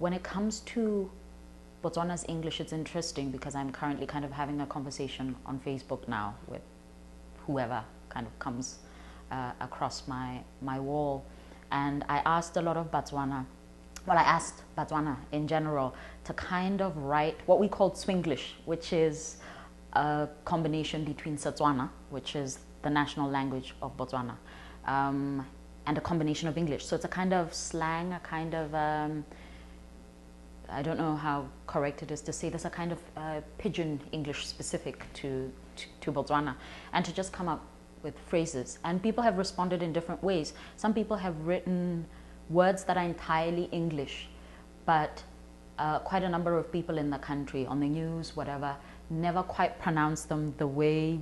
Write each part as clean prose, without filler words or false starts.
when it comes to Botswana's English, it's interesting because I'm currently kind of having a conversation on Facebook now with whoever kind of comes across my wall. And I asked a lot of Botswana, well, I asked Botswana in general to kind of write what we call Swinglish, which is a combination between Setswana, which is the national language of Botswana, and a combination of English. So it's a kind of slang, a kind of, I don't know how correct it is to say this, a kind of pidgin English specific to Botswana, and to just come up with phrases. And people have responded in different ways. Some people have written words that are entirely English, but quite a number of people in the country, on the news, whatever, never quite pronounce them the way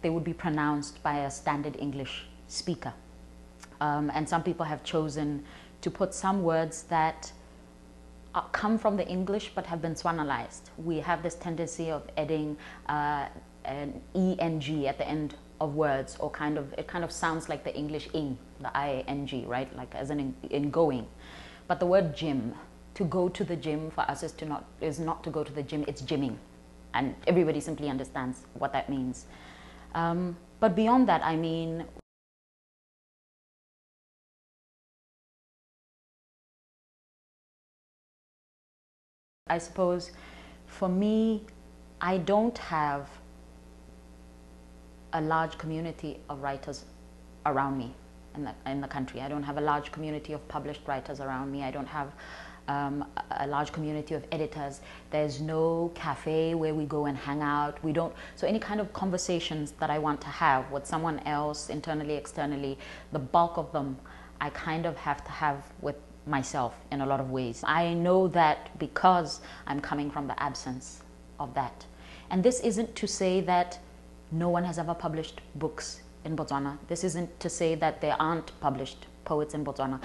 they would be pronounced by a standard English speaker. And some people have chosen to put some words that come from the English but have been Swanalized. We have this tendency of adding an eng at the end of words, or it kind of sounds like the English ing, the ing, right? Like as in going. But the word gym, to go to the gym, for us is not to go to the gym, it's gymming. And everybody simply understands what that means. But beyond that, I mean, I suppose for me, I don't have a large community of writers around me in the country. I don't have a large community of published writers around me. I don't have a large community of editors. There's no cafe where we go and hang out. We don't, so any kind of conversations that I want to have with someone else, internally, externally, the bulk of them I kind of have to have with myself in a lot of ways. I know that because I'm coming from the absence of that. And this isn't to say that no one has ever published books in Botswana. This isn't to say that there aren't published poets in Botswana,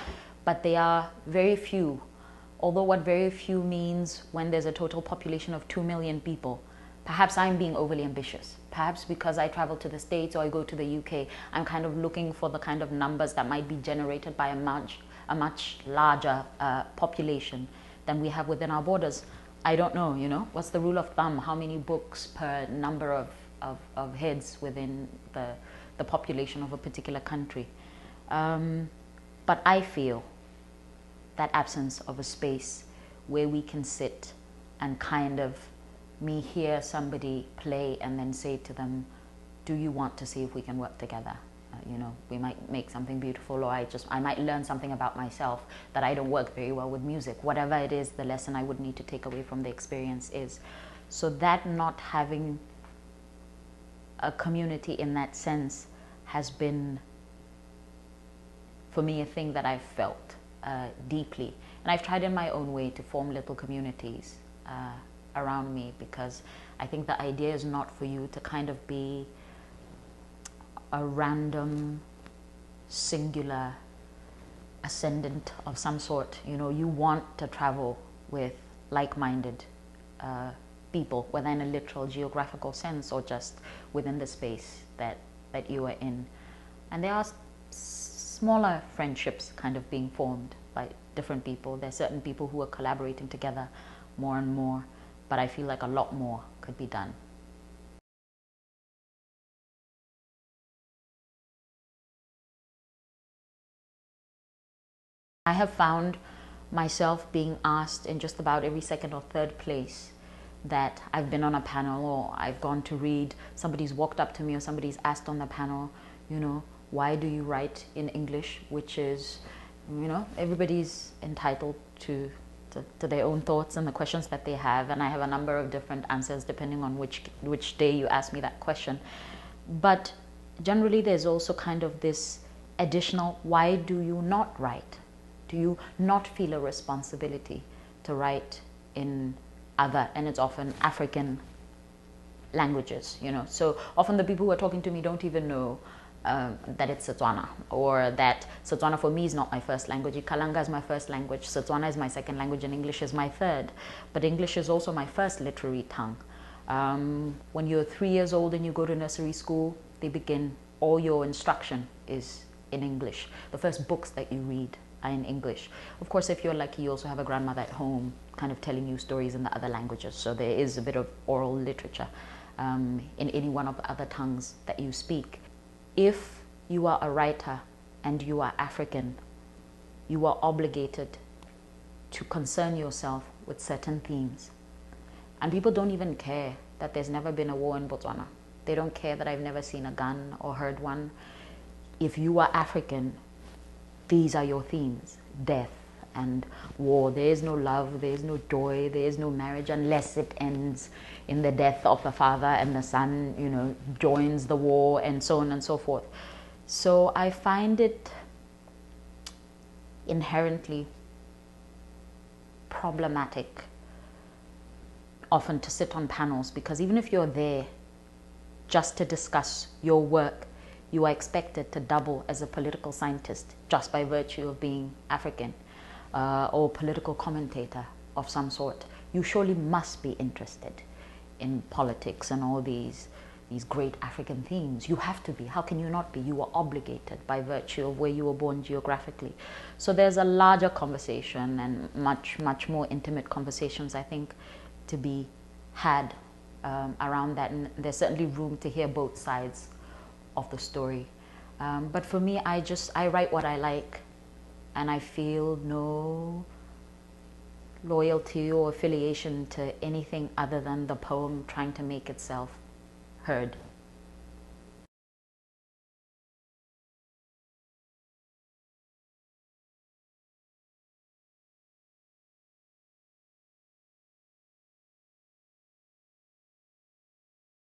but they are very few. Although what very few means when there's a total population of 2 million people, perhaps I'm being overly ambitious. Perhaps because I travel to the States or I go to the UK, I'm kind of looking for the kind of numbers that might be generated by a much larger population than we have within our borders. I don't know, you know, what's the rule of thumb? How many books per number of heads within the population of a particular country? But I feel that absence of a space where we can sit and kind of me hear somebody play and then say to them, do you want to see if we can work together? You know, we might make something beautiful, or I might learn something about myself that I don't work very well with music. Whatever it is, the lesson I would need to take away from the experience is. So that not having a community in that sense has been, for me, a thing that I've felt deeply. And I've tried in my own way to form little communities around me, because I think the idea is not for you to kind of be a random, singular ascendant of some sort. You know, you want to travel with like-minded people, whether in a literal geographical sense or just within the space that you are in. And there are smaller friendships kind of being formed by different people. There are certain people who are collaborating together more and more, but I feel like a lot more could be done. I have found myself being asked in just about every second or third place that I've been on a panel, or I've gone to read, somebody's walked up to me or somebody's asked on the panel, you know, why do you write in English? Which is, you know, everybody's entitled to their own thoughts and the questions that they have, and I have a number of different answers depending on which day you ask me that question. But generally there's also kind of this additional, why do you not write? Do you not feel a responsibility to write in other, and it's often African languages, you know? So often the people who are talking to me don't even know that it's Setswana, or that Setswana for me is not my first language. Ikalanga is my first language, Setswana is my second language, and English is my third. But English is also my first literary tongue. When you're 3 years old and you go to nursery school, they begin, all your instruction is in English. The first books that you read in English. Of course, if you're lucky, you also have a grandmother at home kind of telling you stories in the other languages. So there is a bit of oral literature in any one of the other tongues that you speak. If you are a writer and you are African, you are obligated to concern yourself with certain themes. And people don't even care that there's never been a war in Botswana. They don't care that I've never seen a gun or heard one. If you are African, these are your themes: death and war. There is no love, there is no joy, there is no marriage unless it ends in the death of the father and the son, you know, joins the war, and so on and so forth. So I find it inherently problematic often to sit on panels, because even if you're there just to discuss your work, you are expected to double as a political scientist just by virtue of being African, or political commentator of some sort. You surely must be interested in politics and all these great African themes. You have to be. How can you not be? You are obligated by virtue of where you were born geographically. So there's a larger conversation and much more intimate conversations, I think, to be had around that. And there's certainly room to hear both sides of the story. But for me, I write what I like, and I feel no loyalty or affiliation to anything other than the poem trying to make itself heard.